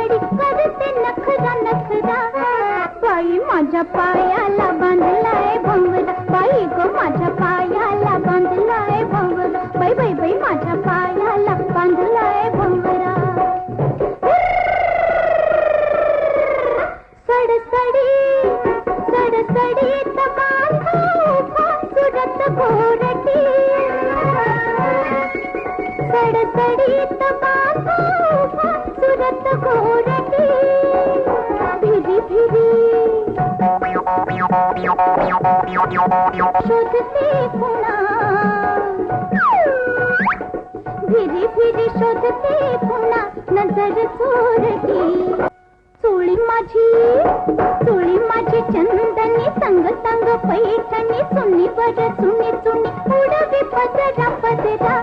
खडी करते नखरा नखरा. बाई माझ्या पायाला बांधलाय भंवरा, बाई ग माझ्या पायाला बांधलाय भंवरा, बाई बाई बाई माझ्या पायाला बांधलाय भंवरा. सडसडी सडसडी तबाखा सुरत गोरटी. सडसडी तबाखा सुरत गोरटी. भिरी भिरी शोधते पुन्हा, भिरी भिरी शोधते पुन्हा नजर चोरटी. चोळी माझी चंदनी संग संग पैठणी चुनी वर चुनी चुनी उडवी पदरा पदरा.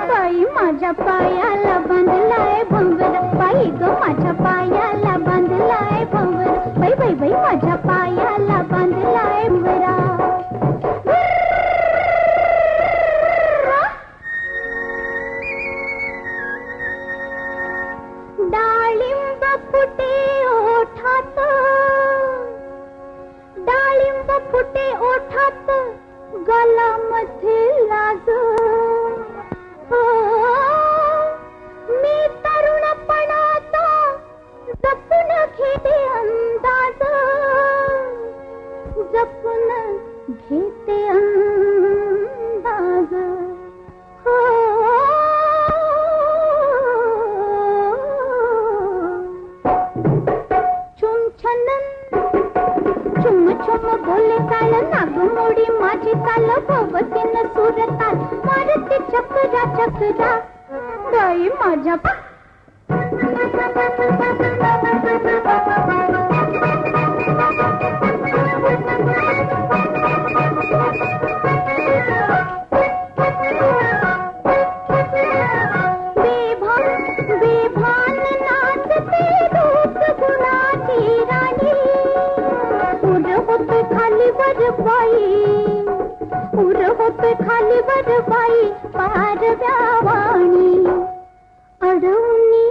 बाई माझ्या पायाला बांधलाय भंवरा, बाई ग माझ्या पायाला बांधलाय भंवरा, बाई बाई बाई माझ्या पायाला बांधलाय भंवरा. डाळिंब फुटे ओठात, डाळिंब फुटे ओठात गलामध्ये लाज. मी तरुणपणाचा जपून घेते अंदाज, जपून घेते अंदाज. छुम छुम बोले काल नागमोडी माझी काल भवतीन सुरताल मारते चक्रा चक्रा. बाई माझ्या बेभान नाचते रूप गुणाची राणी. उर होते खालीवर बाई, उर होते खालीवर बाई पारव्यावाणी. अडवणी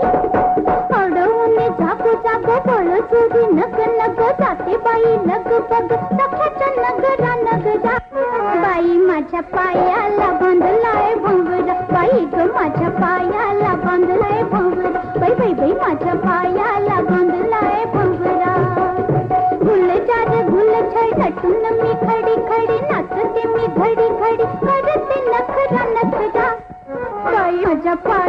अडवणी जागो जागो बळचोरी नग नग जाते बाई नग बग सख्याच्या नगरा नगरा. बाई माझ्या पायाला बांधलाय भंवरा, बाई ग माझ्या पायाला बांधलाय भंवरा, बाई बाई बाई माझ्या पायाला बांधलाय भंवरा. गुलजार गुलछड नटून मी खडी खडी नाचते मी घडी घडी करते नखरा नखरा. बाई माझ्या पाय